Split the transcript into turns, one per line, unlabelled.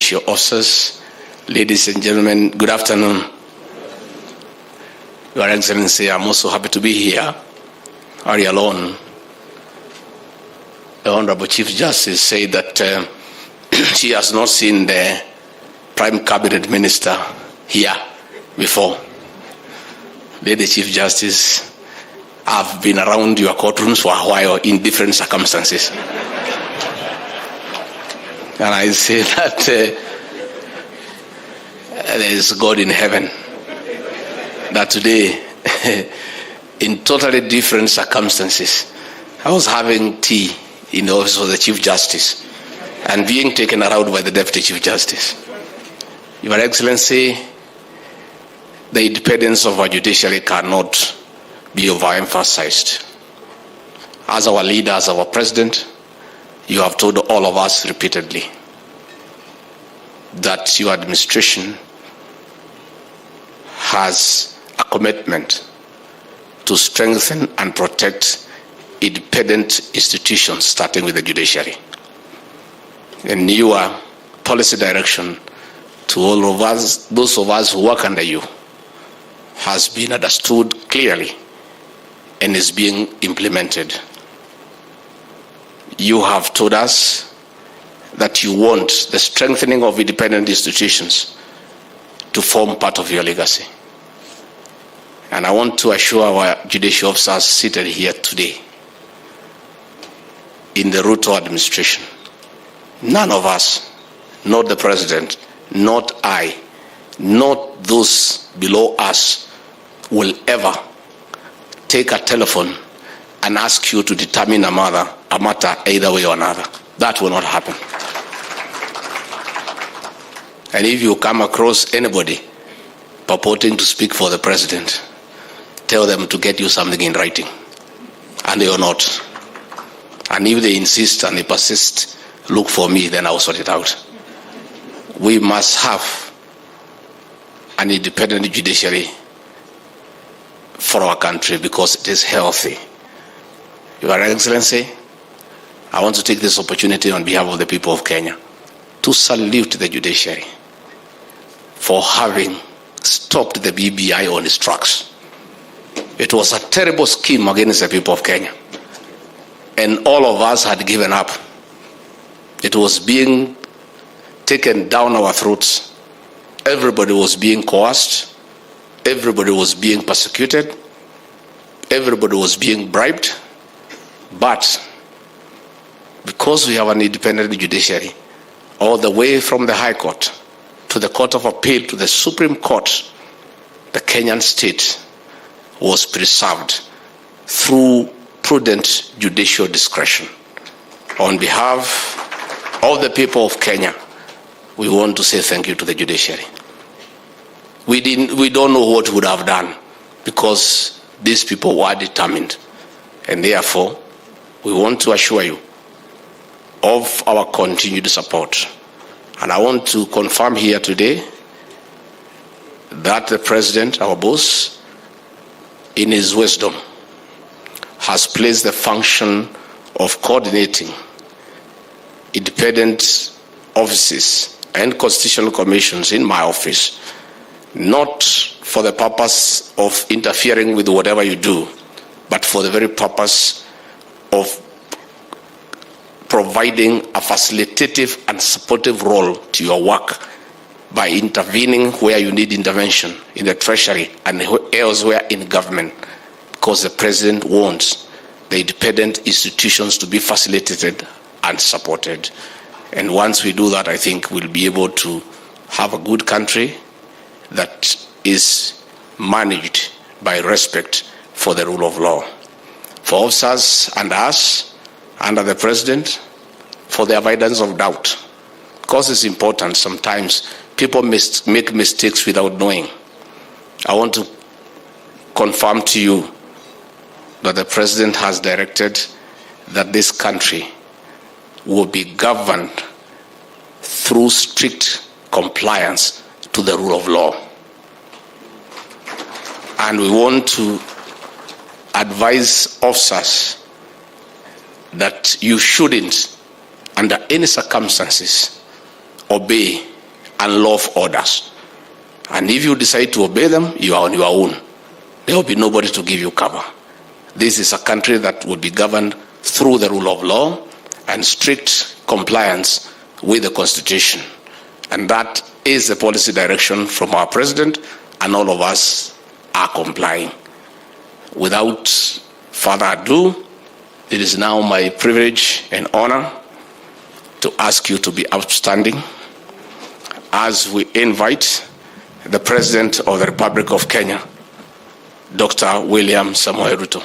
judicial officers, ladies and gentlemen, good afternoon. Your Excellency, I'm also happy to be here. Ari alone, the Honorable Chief Justice said that she has not seen the Prime Cabinet Minister here before. Lady Chief Justice, I've been around your courtrooms for a while in different circumstances. And I say that there is God in heaven. That today, in totally different circumstances, I was having tea in the office of the Chief Justice and being taken around by the Deputy Chief Justice. Your Excellency, the independence of our judiciary cannot be overemphasized. As our leader, as our president, you have told all of us repeatedly that your administration has a commitment to strengthen and protect independent institutions, starting with the judiciary. And your policy direction to all of us, those of us who work under you, has been understood clearly and is being implemented. You have told us that you want the strengthening of independent institutions to form part of your legacy. And I want to assure our judicial officers seated here today in the Ruto administration, none of us, not the president, not I, not those below us, will ever take a telephone and ask you to determine a matter either way or another. That will not happen. And if you come across anybody purporting to speak for the president, tell them to get you something in writing. And they will not. And if they insist and they persist, look for me, then I'll sort it out. We must have an independent judiciary for our country because it is healthy. Your Excellency, I want to take this opportunity on behalf of the people of Kenya to salute the judiciary for having stopped the BBI on its tracks. It was a terrible scheme against the people of Kenya, and all of us had given up. It was being taken down our throats. Everybody was being coerced. Everybody was being persecuted. Everybody was being bribed. But because we have an independent judiciary, all the way from the High Court to the Court of Appeal to the Supreme Court, the Kenyan state was preserved through prudent judicial discretion. On behalf of the people of Kenya, we want to say thank you to the judiciary. We don't know what we would have done because these people were determined. And therefore, we want to assure you of our continued support. And I want to confirm here today that the President, our boss, in his wisdom, has placed the function of coordinating independent offices and constitutional commissions in my office, not for the purpose of interfering with whatever you do, but for the very purpose of providing a facilitative and supportive role to your work by intervening where you need intervention in the treasury and elsewhere in government, because the president wants the independent institutions to be facilitated and supported. And once we do that, I think we'll be able to have a good country that is managed by respect for the rule of law. For officers and us, under the president, for the avoidance of doubt. Because it's important, sometimes people make mistakes without knowing. I want to confirm to you that the president has directed that this country will be governed through strict compliance to the rule of law. And we want to advise officers that you shouldn't, under any circumstances, obey and lawful orders. And if you decide to obey them, you are on your own. There will be nobody to give you cover. This is a country that will be governed through the rule of law and strict compliance with the Constitution. And that is the policy direction from our president, and all of us are complying. Without further ado, it is now my privilege and honor to ask you to be upstanding as we invite the President of the Republic of Kenya, Dr. William Samoei Ruto.